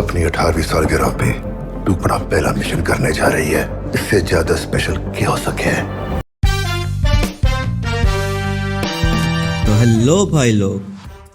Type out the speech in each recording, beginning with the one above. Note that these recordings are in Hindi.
अपनी 18वीं सालगिरह पे तू अपना पहला मिशन करने जा रही है। इससे ज्यादा स्पेशल क्या हो सके। तो हेलो भाई लोग,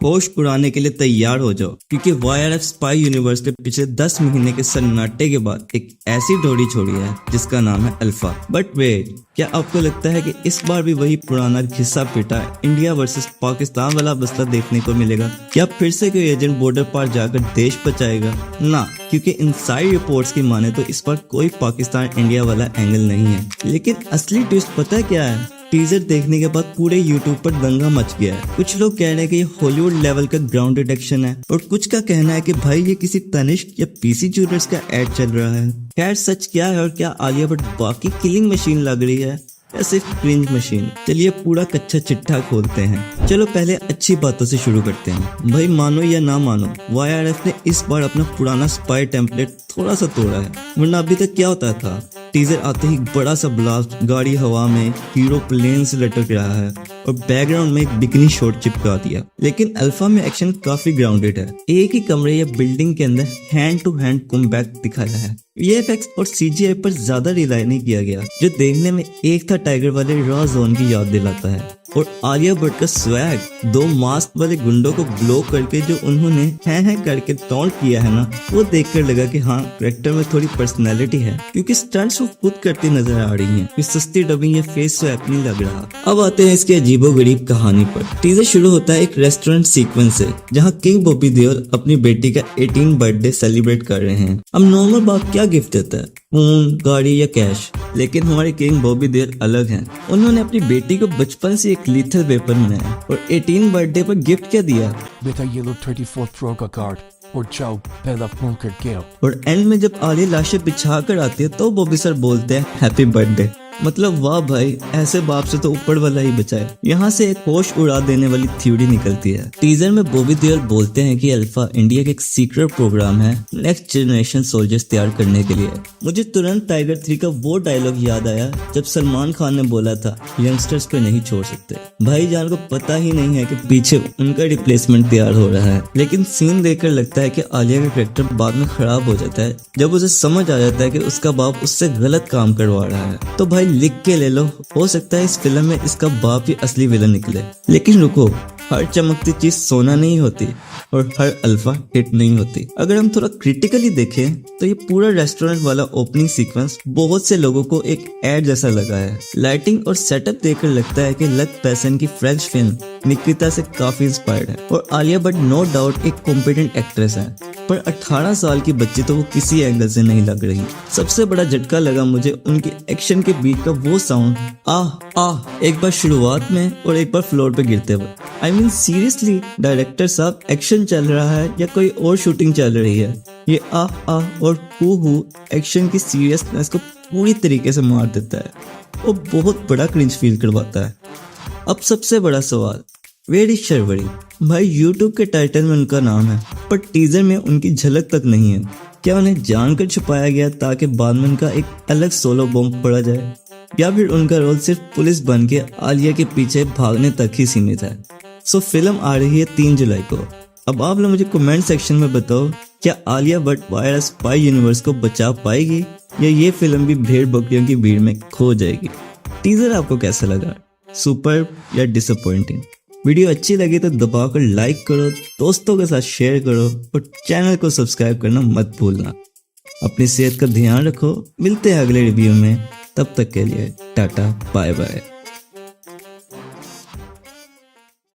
होश उड़ाने के लिए तैयार हो जाओ, क्योंकि YRF स्पाई यूनिवर्स ने पिछले 10 महीने के सन्नाटे के बाद एक ऐसी डोरी छोड़ी है जिसका नाम है अल्फा। बट वेट, क्या आपको लगता है कि इस बार भी वही पुराना घिसा पिटा इंडिया वर्सेस पाकिस्तान वाला मसला देखने को मिलेगा? क्या फिर से कोई एजेंट बॉर्डर पार जाकर देश बचाएगा? ना, क्योंकि इनसाइड रिपोर्ट्स की माने तो इस बार कोई पाकिस्तान इंडिया वाला एंगल नहीं है। लेकिन असली ट्विस्ट पता है क्या है? टीजर देखने के बाद पूरे यूट्यूब पर दंगा मच गया है। कुछ लोग कह रहे हैं कि ये हॉलीवुड लेवल का ग्राउंडेड एक्शन है, और कुछ का कहना है कि भाई ये किसी तनिष्क या पीसी ज्वेलर्स का एड चल रहा है। खैर, सच क्या है और क्या आलिया भट्ट बाकी किलिंग मशीन लग रही है या सिर्फ क्रिंज मशीन? चलिए पूरा कच्चा चिट्ठा खोलते हैं। चलो पहले अच्छी बातों से शुरू करते हैं। भाई मानो या ना मानो, YRF ने इस बार अपना पुराना स्पाई टेम्पलेट थोड़ा सा तोड़ा है। वरना अभी तक क्या होता था, टीजर आते ही बड़ा सा ब्लास्ट, गाड़ी हवा में, हीरो प्लेन से लटक रहा है और बैकग्राउंड में एक बिकनी शॉट चिपका दिया। लेकिन अल्फा में एक्शन काफी ग्राउंडेड है। एक ही कमरे या बिल्डिंग के अंदर हैंड टू हैंड कॉम्बैट दिखाया है। VFX और CGI पर ज्यादा रिलाई नहीं किया गया, जो देखने में एक था टाइगर वाले रॉ जोन की याद दिलाता है। और आलिया भट्ट का स्वैग, 2 मास्क वाले गुंडों को ब्लो करके जो उन्होंने हैं करके टॉन्ट किया है ना, वो देखकर लगा कि हाँ, कैरेक्टर में थोड़ी पर्सनैलिटी है, क्योंकि स्टंट्स वो खुद करती नजर आ रही हैं। इस सस्ती डबिंग या फेस स्वैप नहीं लग रहा। अब आते हैं इसकी अजीबोगरीब कहानी पर। टीजर शुरू होता है एक रेस्टोरेंट सीक्वेंस से, जहाँ किंग बॉबी देओल अपनी बेटी का 18 बर्थडे सेलिब्रेट कर रहे हैं। अब नॉर्मल बाप क्या गिफ्ट देता है? फोन, गाड़ी या कैश? लेकिन हमारे किंग बॉबी देओल अलग हैं। उन्होंने अपनी बेटी को बचपन से एक लीथल वेपन बनाया और 18 बर्थडे पर गिफ्ट क्या दिया? बेटा ये लो 34 प्रो का कार्ड और जाओ पहला फोन करके आओ। और एंड में जब आलिया लाशें बिछा कर आती है तो बॉबी सर बोलते हैं हैप्पी बर्थडे। मतलब वाह भाई, ऐसे बाप से तो ऊपर वाला ही बचाए। यहाँ से एक होश उड़ा देने वाली थ्योरी निकलती है। टीजर में बॉबी देओल बोलते हैं कि अल्फा इंडिया का एक सीक्रेट प्रोग्राम है नेक्स्ट जनरेशन सोल्जर्स तैयार करने के लिए। मुझे तुरंत टाइगर 3 का वो डायलॉग याद आया जब सलमान खान ने बोला था, यंगस्टर्स पे नहीं छोड़ सकते। भाईजान को पता ही नहीं है कि पीछे उनका रिप्लेसमेंट तैयार हो रहा है। लेकिन सीन देखकर लगता है कि आलिया का कैरेक्टर बाद में खराब हो जाता है जब उसे समझ आ जाता है कि उसका बाप उससे गलत काम करवा रहा है। तो भाई लिख के ले लो, हो सकता है इस फिल्म में इसका बाप ही असली विलन निकले। लेकिन रुको, हर चमकती चीज सोना नहीं होती और हर अल्फा हिट नहीं होती। अगर हम थोड़ा क्रिटिकली देखें तो ये पूरा रेस्टोरेंट वाला ओपनिंग सीक्वेंस बहुत से लोगों को एक एड जैसा लगा है। लाइटिंग और सेटअप देखकर लगता है कि लक पैसन की फ्रेंच फिल्म निकिता से काफी इंस्पायर्ड है। और आलिया भट्ट नो डाउट एक कॉम्पिटेंट एक्ट्रेस है, पर 18 साल की बच्ची तो वो किसी एंगल से नहीं लग रही। सबसे बड़ा झटका लगा मुझे उनके एक्शन के बीच का वो साउंड, आह आह, एक बार शुरुआत में और एक बार फ्लोर पे गिरते हुए। आई मीन सीरियसली, डायरेक्टर साहब, एक्शन चल रहा है या कोई और शूटिंग चल रही है? ये आह आह और हु एक्शन की सीरियसनेस को पूरी तरीके से मार देता है और बहुत बड़ा क्रिंज फील करवाता है। अब सबसे बड़ा सवाल, वेयर इज शर्वरी? भाई यूट्यूब के टाइटल में उनका नाम है, पर टीजर में उनकी झलक तक नहीं है। क्या उन्हें जानकर छुपाया गया ताकि बाद में उनका एक अलग सोलो बॉम्ब पड़ा जाए, या फिर उनका रोल सिर्फ पुलिस बन के आलिया के पीछे भागने तक ही सीमित है? सो फिल्म आ रही है 3 जुलाई को। अब आप लोग मुझे कमेंट सेक्शन में बताओ, क्या Alia Bhatt YRF spy universe को बचा पाएगी या ये फिल्म भी भेड़ बकरियों की भीड़ में खो जाएगी? टीजर आपको कैसा लगा? सुपर या डिसअपॉइंटिंग? वीडियो अच्छी लगी तो दबाकर लाइक करो, दोस्तों के साथ शेयर करो और चैनल को सब्सक्राइब करना मत भूलना। अपनी सेहत का ध्यान रखो। मिलते हैं अगले रिव्यू में, तब तक के लिए टाटा बाय बाय।